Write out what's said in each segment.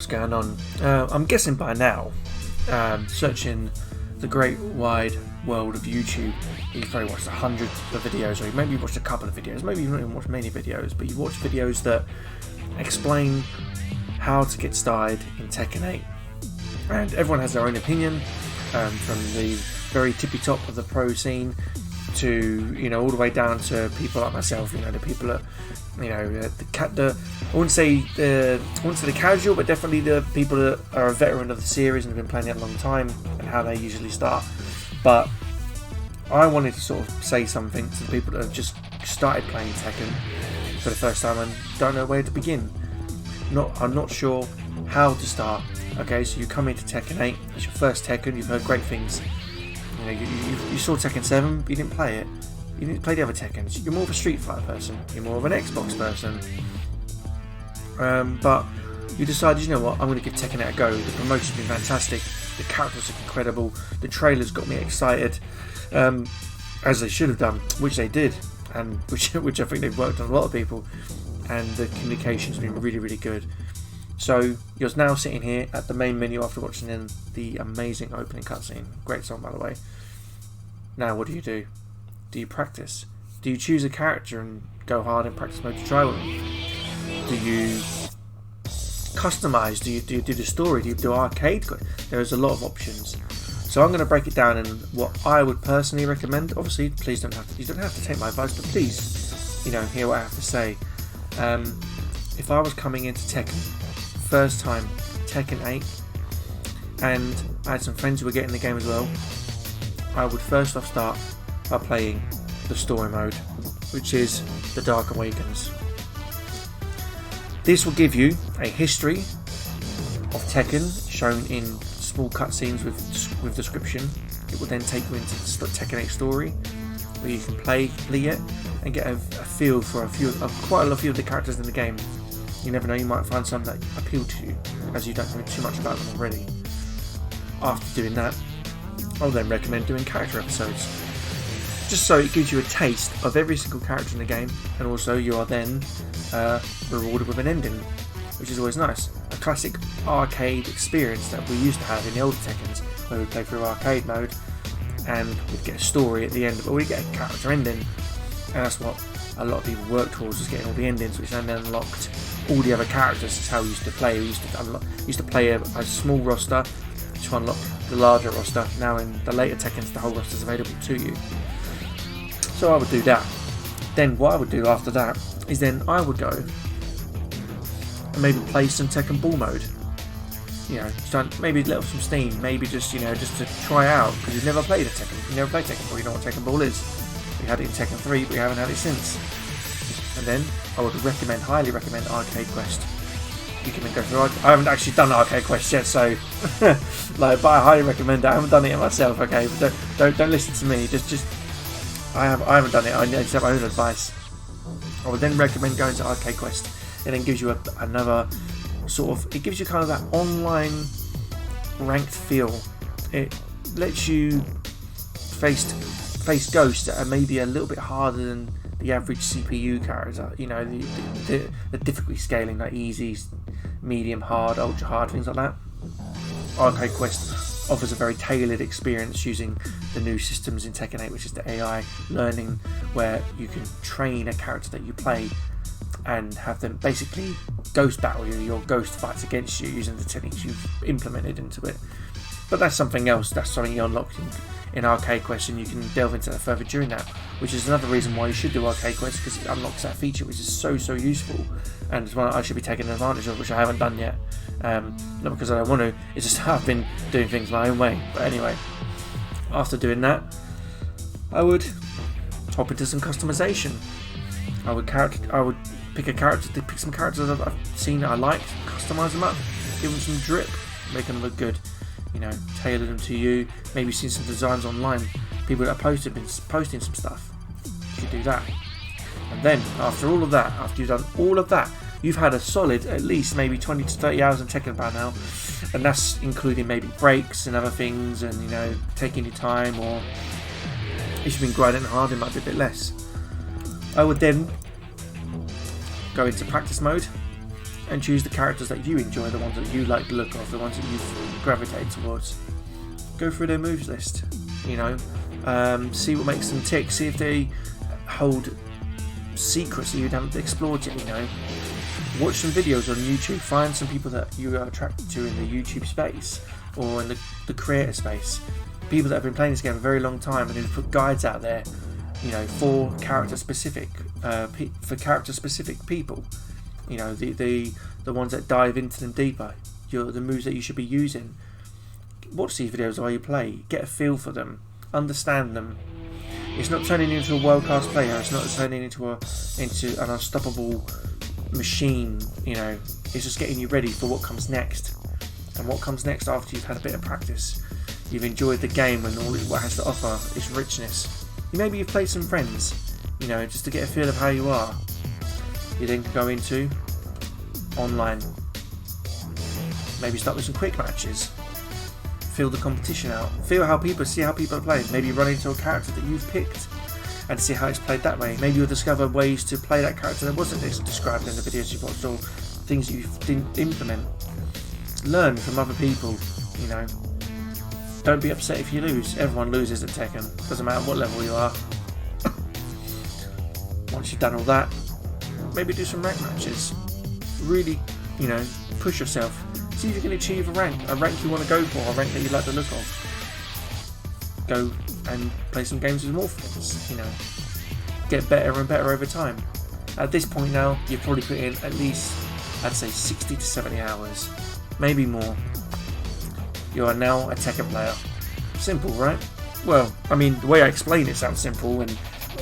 What's going on? I'm guessing by now, searching the great wide world of YouTube, you've probably watched hundreds of videos, or maybe you've watched a couple of videos, maybe you've not even watched many videos, but you've watched videos that explain how to get started in Tekken 8. And everyone has their own opinion, from the very tippy top of the pro scene to, all the way down to people like myself, the people that, I wouldn't say the casual, but definitely the people that are a veteran of the series and have been playing it a long time, and how they usually start. But I wanted to sort of say something to the people that have just started playing Tekken for the first time and don't know where to begin. I'm not sure how to start. Okay, so you come into Tekken 8, it's your first Tekken, you've heard great things. You saw Tekken 7, but you didn't play it. You didn't play the other Tekkens. You're more of a Street Fighter person. You're more of an Xbox person. But you decided, you know what, I'm going to give Tekken 8 a go. The promotion's been fantastic. The characters are incredible. The trailers got me excited, as they should have done, which they did, and which I think they've worked on a lot of people. And the communication's been really, really good. So you're now sitting here at the main menu after watching the amazing opening cutscene. Great song, by the way. Now, what do? Do you practice? Do you choose a character and go hard in practice mode to try with them? Do you customize? Do you do the story? Do you do arcade? There's a lot of options. So I'm going to break it down in what I would personally recommend. Obviously, you don't have to take my advice, but please, hear what I have to say. If I was coming into Tekken, first time Tekken 8, and I had some friends who were getting the game as well, I would first off start by playing the story mode, which is the Dark Awakens. This will give you a history of Tekken shown in small cutscenes with description. It will then take you into the Tekken 8 story, where you can play it and get a feel for quite a few of the characters in the game. You never know, you might find some that appeal to you, as you don't know too much about them already. After doing that, I'll then recommend doing character episodes, just so it gives you a taste of every single character in the game, and also you are then rewarded with an ending, which is always nice. A classic arcade experience that we used to have in the older Tekkens, where we'd play through arcade mode and we'd get a story at the end, but we'd get a character ending, and that's what a lot of people work towards, is getting all the endings, which then unlocked all the other characters. That's how we used to play. We used to play a small roster to unlock the larger roster. Now in the later Tekkens, the whole roster is available to you. So I would do that. Then what I would do after that is then I would go and maybe play some Tekken Ball mode. Maybe let off some steam. Maybe just to try out, because you've never played a Tekken. You never played Tekken Ball. You know what Tekken Ball is. We had it in Tekken 3, but we haven't had it since. And then I would highly recommend Arcade Quest. You can go through. I haven't actually done Arcade Quest yet, so but I highly recommend it. I haven't done it myself. Okay, but don't listen to me. Just I haven't done it. I just have my own advice. I would then recommend going to Arcade Quest. It then gives you another sort of. It gives you kind of that online ranked feel. It lets you face ghosts that are maybe a little bit harder than the average CPU character. The difficulty scaling, like easy, medium, hard, ultra hard, things like that. Arcade Quest offers a very tailored experience using the new systems in Tekken 8, which is the AI learning, where you can train a character that you play and have them basically ghost battle you, or ghost fights against you using the techniques you've implemented into it. But that's something else. That's something you unlock in Arcade Quest, and you can delve into that further during that, which is another reason why you should do Arcade Quest, because it unlocks that feature, which is so useful, and it's one I should be taking advantage of, which I haven't done yet. Not because I don't want to, it's just I've been doing things my own way. But anyway, after doing that, I would hop into some customization. I would pick some characters that I've seen that I liked, customize them up, give them some drip, make them look good. Tailor them to you. Maybe seen some designs online. People that have been posting some stuff. You could do that. And then, after you've done all of that, you've had a solid, at least maybe 20 to 30 hours of Tekken by now. And that's including maybe breaks and other things, and taking your time, or if you've been grinding hard, it might be a bit less. I would then go into practice mode, and choose the characters that you enjoy, the ones that you like the look of, the ones that you gravitate towards. Go through their moves list, you know, see what makes them tick, see if they hold secrets that you haven't explored yet, you know. Watch some videos on YouTube, find some people that you are attracted to in the YouTube space or in the creator space, people that have been playing this game a very long time and who've put guides out there, you know, for character specific people, you know, the ones that dive into them deeper, the moves that you should be using. Watch these videos while you play, get a feel for them, understand them. It's not turning you into a world-class player, it's not turning into an unstoppable machine, you know. It's just getting you ready for what comes next. And what comes next after you've had a bit of practice, you've enjoyed the game and all what it has to offer is richness. Maybe you've played some friends, you know, just to get a feel of how you are. You then can go into online. Maybe start with some quick matches. Feel the competition out. See how people are playing. Maybe run into a character that you've picked and see how it's played that way. Maybe you'll discover ways to play that character that wasn't described in the videos you've watched, or things you didn't implement. Learn from other people, you know. Don't be upset if you lose. Everyone loses at Tekken. Doesn't matter what level you are. Once you've done all that, maybe do some rank matches. Really, you know, push yourself. See if you can achieve a rank you want to go for, a rank that you like the look of. Go and play some games with more friends, you know. Get better and better over time. At this point now, you've probably put in at least, I'd say 60 to 70 hours, maybe more. You are now a Tekken player. Simple, right? Well, I mean, the way I explain it sounds simple, and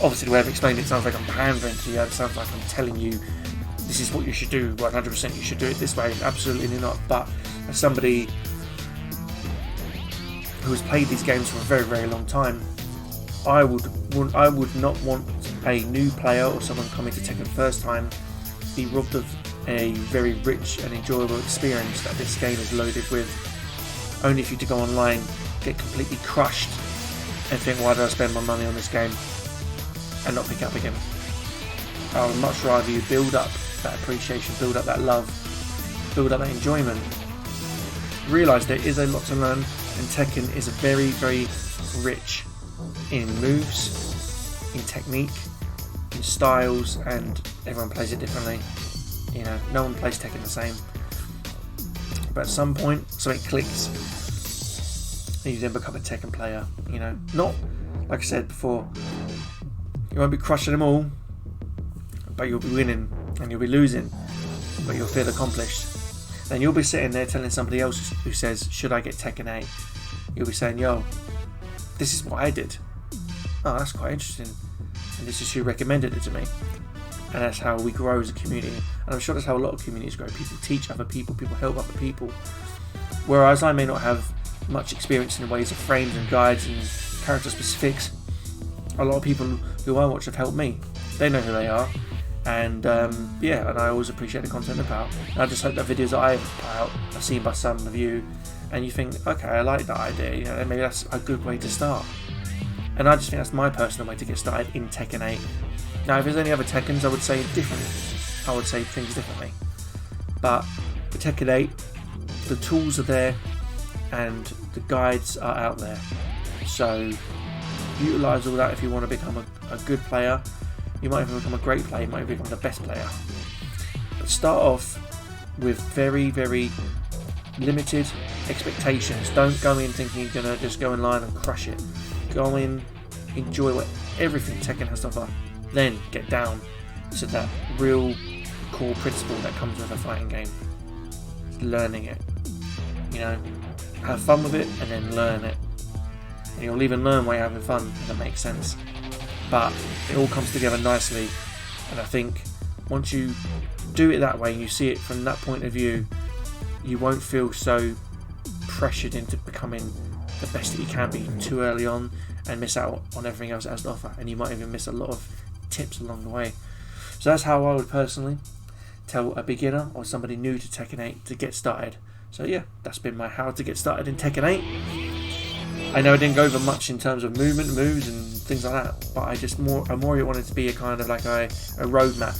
obviously the way I've explained it sounds like I'm pandering to you. It sounds like I'm telling you this is what you should do, 100% you should do it this way. Absolutely not. But as somebody who has played these games for a very, very long time, I would not want a new player or someone coming to Tekken first time be robbed of a very rich and enjoyable experience that this game is loaded with, only for you to go online, get completely crushed and think, why did I spend my money on this game, and not pick up again. I would much rather you build up that appreciation, build up that love, build up that enjoyment. Realise there is a lot to learn, and Tekken is very, very rich in moves, in technique, in styles, and everyone plays it differently. You know, no one plays Tekken the same. But at some point, something clicks, and you then become a Tekken player. You know, not like I said before, you won't be crushing them all, but you'll be winning, and you'll be losing, but you'll feel accomplished. Then you'll be sitting there telling somebody else who says, should I get Tekken 8? You'll be saying, yo, this is what I did. Oh, that's quite interesting. And this is who recommended it to me. And that's how we grow as a community. And I'm sure that's how a lot of communities grow. People teach other people, people help other people. Whereas I may not have much experience in the ways of frames and guides and character specifics, a lot of people who I watch have helped me. They know who they are. And yeah, and I always appreciate the content about. And I just hope that videos that I put out are seen by some of you, and you think, okay, I like that idea, you know, maybe that's a good way to start. And I just think that's my personal way to get started in Tekken 8. Now, if there's any other Tekkens, I would say differently. I would say things differently. But for Tekken 8, the tools are there, and the guides are out there. So utilise all that if you want to become a good player. You might even become a great player, you might even become the best player. But start off with very, very limited expectations. Don't go in thinking you're going to just go in line and crush it. Go in, enjoy everything Tekken has to offer. Then get down to that real core principle that comes with a fighting game. Learning it. You know, have fun with it and then learn it. And you'll even learn while you're having fun, if that makes sense. But it all comes together nicely, and I think once you do it that way and you see it from that point of view, you won't feel so pressured into becoming the best that you can be too early on and miss out on everything else it has to offer, and you might even miss a lot of tips along the way. So that's how I would personally tell a beginner or somebody new to Tekken 8 to get started. So yeah, that's been my how to get started in Tekken 8. I know I didn't go over much in terms of movement, moves and things like that, but I just more wanted to be a kind of like a roadmap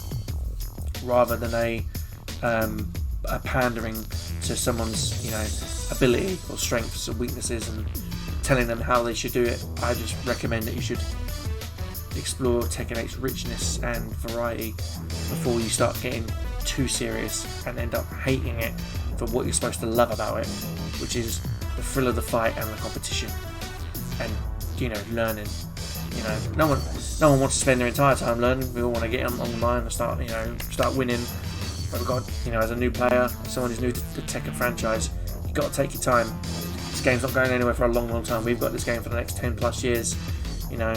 rather than a pandering to someone's, you know, ability or strengths or weaknesses and telling them how they should do it. I just recommend that you should explore Tekken 8's richness and variety before you start getting too serious and end up hating it for what you're supposed to love about it, which is the thrill of the fight and the competition and, you know, learning. You know, no one wants to spend their entire time learning. We all want to get online and start winning. But we've got, you know, as a new player, someone who's new to the Tekken franchise, you've got to take your time. This game's not going anywhere for a long time. We've got this game for the next 10 plus years. You know,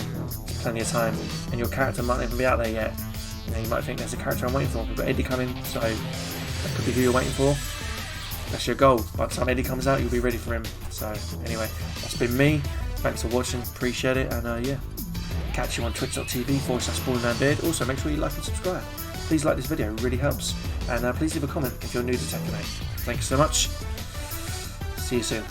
plenty of time, and your character might not even be out there yet. You know, you might think there's a character I'm waiting for. We've got Eddie coming, so that could be who you're waiting for. That's your goal. By the time Eddie comes out, you'll be ready for him. So anyway, that's been me. Thanks for watching, appreciate it, and yeah, catch you on twitch.tv/SpoilerManBeard. Also, make sure you like and subscribe. Please like this video, it really helps, and please leave a comment if you're new to Tekken 8. Thanks so much. See you soon.